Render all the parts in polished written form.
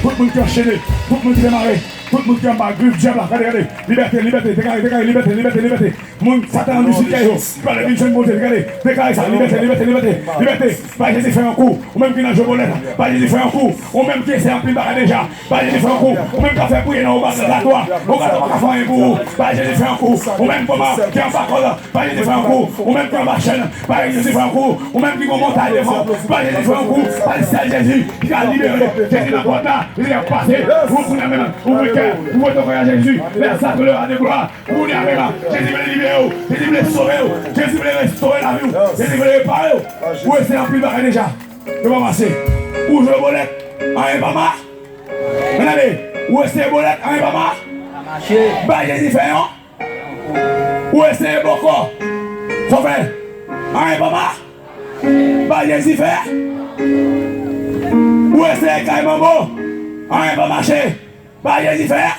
Tout le monde cœur chaîné, tout le monde démarré. Tout le monde qui est en bas, griffe, diable, regardez. Liberté, liberté, déclarez, liberté, liberté, liberté. Mon Satan du ciel, par la vision de Dieu, regardez. Déclarez ça, liberté, liberté, liberté. Liberté, pas Jésus fait un coup. Ou même qui n'a joué bolette, pas Jésus fait un coup. Ou même qui essaie en pile barre déjà, pas Jésus fait un coup. Ou même qui a fait prier dans le bas de la toi. Ou qui a fait un coup, pas Jésus fait un coup. Ou même comment qui est en bas, pas Jésus fait un coup. Ou même qui est en bas chaîne, pas Jésus fait un coup. Ou même qui est en montagne devant, pas Jésus fait un coup. Pas Jésus qui a libéré. Jésus n'a pas là, il est passé. Vous prenez même, vous le cœur, vous voyez à Jésus. Les sacres à des gloires. Vous n'y avez pas. Jésus veut les libérer. Jésus veut les sauver. Jésus veut les restaurer la vie. Jésus veut les réparer. Où est-ce en plus barré déjà? Je vais passer. Où je le bolette? En un pas marche. Regardez. Où est-ce que bolette? En un pas marche. Bah, Jésus fait un. Où est-ce que beaucoup? Faut faire. En un pas marche. Bah, Jésus fait. Où est-ce que Caïman bon? En un pas marché. Bah, Jésus fait.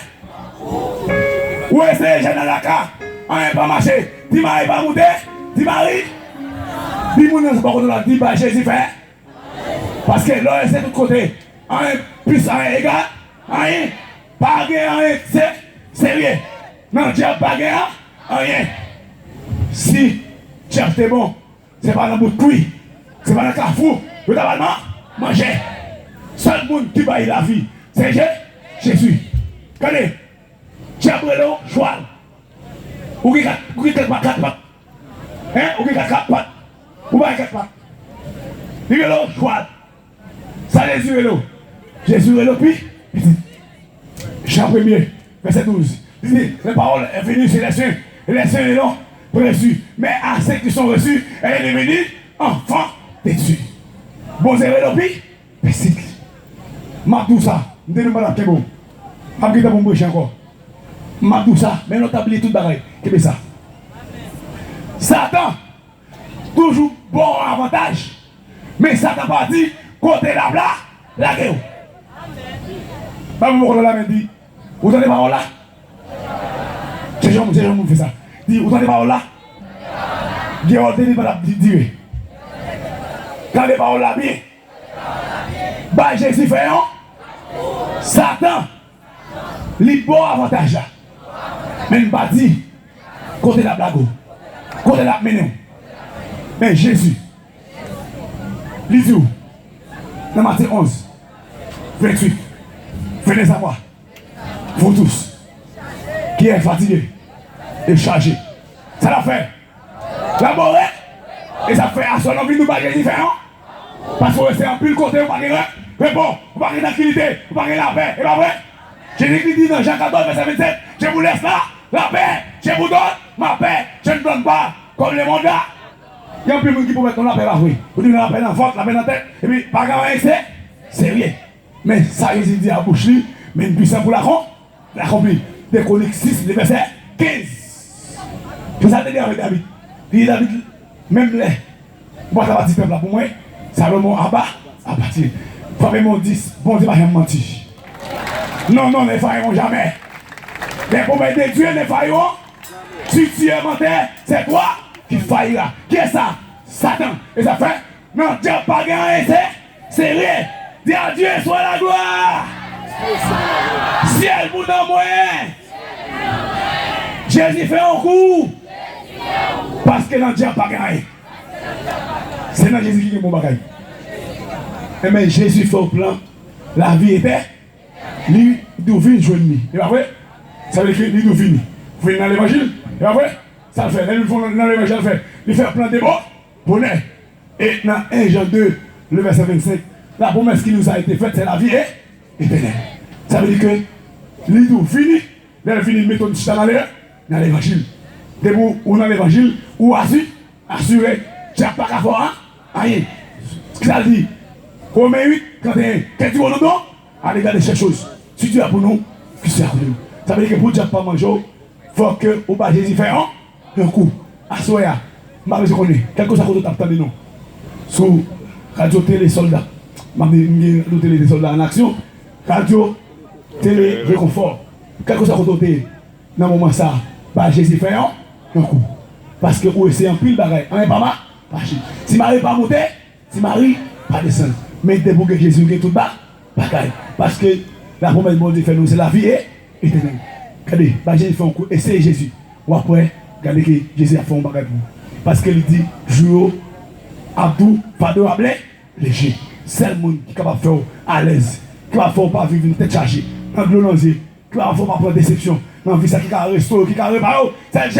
Où est-ce que Jeanne Alaka? En un pas marché. Dis Marie pas monter. Dis Marie. Dis mon nom, c'est pas contre la dis bah Jésus fait. Parce que là, c'est de tout côté. Un plus un égal. Rien. Pas rien. C'est rien. Non, Dieu pas rien. Rien. Si Dieu t'es bon, c'est pas dans le bout de cuit. C'est pas dans le carrefour. Le tabac, manger. Seul monde qui baille la vie, c'est Jésus. Regardez. Dieu brûle choix. Ou qui 4 pattes. Hein? Ou qui 4 pattes. Ou pas 4 pattes. Il est là, choix. Ça Jésus est là. Jésus est là, puis. Jean 1er, verset 12. Il dit, la parole est venue sur les saints. Et les saints l'ont reçus. Mais à ceux qui sont reçus, elle est devenue enfant de Dieu. Bon, c'est là, puis. Petit. M'a ça. Je ne sais pas bon. Je ne sais pas bon encore. M'a ça. Mais on a oublié tout pareil. Qu'est-ce que ça? Satan, toujours bon avantage. Mais Satan parti, côté la guerre. Pas vous la main dit, vous avez parole là? C'est gens qui fait ça. Dit, vous avez parole là? Guerre, vous pas dire. Quand les paroles là bien. Bah, Jésus fait un. Satan, il bon avantage là. Mais il pas dit, côté la blague. Côté la mené. Mais Jésus, il dit où? Dans Matthieu 11, 28, venez à moi, vous tous, qui êtes fatigués et chargés. Ça l'a fait. La morée, et ça fait à son envie de nous battre différents. Parce que c'est un pile côté, vous parlez, mais bon, vous parlez d'activité, vous parlez la paix, et pas vrai? Jésus dit dans Jean 14, verset 27, je vous laisse là, la paix, je vous donne ma paix, je ne donne pas comme les mandats. Il y a un peu de monde qui peut mettre la paix là, oui. Vous dites la paix dans la force, la paix dans la tête, et puis, pas grave, c'est rien. Mais ça, Jésus dit à bouche, mais une puissance pour l'accomplir. Des Chroniques 6, le verset 15. C'est ça que je dis avec David. Il dit David, même les. Moi, ça va dire peuple là pour moi, Salomon à bas, à partir. Premièrement 10, bon Dieu, pas jamais menti. Non, ne failliront jamais. Les promesses de Dieu ne failliront. Si tu es menté, c'est toi qui faillira. Qui est ça? Satan. Et ça fait, non, Dieu n'a pas gagné, c'est rien. Dis à Dieu, soit la gloire. Ciel, vous dans moyen. Jésus fait un coup. Parce que non, Dieu n'a pas gagné. C'est dans Jésus qui est mon bagage. Mais Jésus fait au plan. La vie était. Lui, il doit venir joindre. Et après, ça veut dire qu'il doit venir. Vous venez dans l'évangile. Et après, ça le fait. Dans l'évangile, il fait. Il fait plein de mots. Bonheur. Et dans 1 Jean 2, le verset 25, la promesse qui nous a été faite, c'est la vie éternelle. Ça veut dire que lui doit venir. Là, il finit de mettre dans l'évangile. Debout ou dans l'évangile, ou assuré. Tu n'as pas qu'à faire rien. Ce que ça dit, Romains 8, 31, qu'est-ce que tu veux nous donner? Allez regarder ces choses. Si Dieu a pour nous, qui sert pour nous. Ça veut dire que pour Dieu pas manger, il faut que au bas Jésus fait un coup. Assoya, je connais. Quelque chose à côté de nous. Sous radio télé soldats. Radio télé soldats en action. Radio télé réconfort. Quelque chose à côté dans le moment ça, Jésus fait un coup. Parce que c'est un pile bagaille. Un pas mal. Si Marie pas monter, si Marie pas descendre. Mais dès que Jésus est tout bas, bagaille. Parce que la promesse de Dieu fait nous, c'est la vie éternel. Regardez, Jésus fait un coup, essayez Jésus. Ou après, regardez que Jésus a fait un bagage pour vous. Parce qu'il dit, jour, Abdou, Fado, Ablé, léger. C'est le monde qui est capable de faire à l'aise. Qui va faire pas vivre une tête chargée. Dans le nausée. Qui va faire pas prendre déception. Dans la vie, ça qui a restauré, qui a réparé. C'est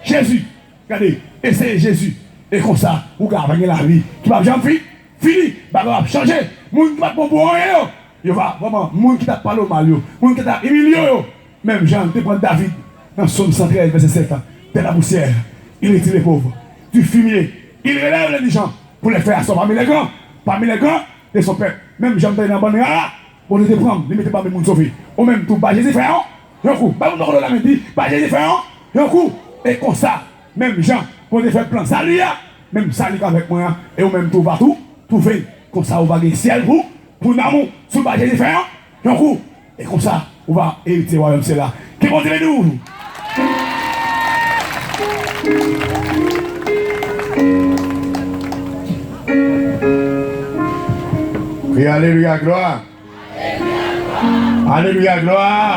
Jésus. Regardez, essayez Jésus. Et comme ça, vous gardez la vie. Qui va jamais fini. Bah, va changer. Moun qui va bon pour rien. Il va vraiment, moun qui t'a parlé au mal, moun qui t'a humilié. Même Jean, tu prends David. Dans Somme 113, verset 7. De la poussière, il retire les pauvres. Du fumier, il relève les gens pour les faire asseoir parmi les grands. Parmi les grands de son peuple. Même Jean, dans la bonne là, pour les prendre, ne mettez pas les gens sauvés. Ou même tout, bah Jésus fait un coup. Bah vous n'aurez la main dit, bah Jésus fait un coup. Et comme ça, même Jean, pour les faire plan salut, même salut avec moi, et ou même tout partout, tout fait. Comme ça, on va gagner ciel pour l'amour, sous bah Jésus fait un coup. Et comme ça, on va hériter le royaume, c'est là. Qui vont dire nous? Oui, alléluia, gloire. Alléluia, gloire.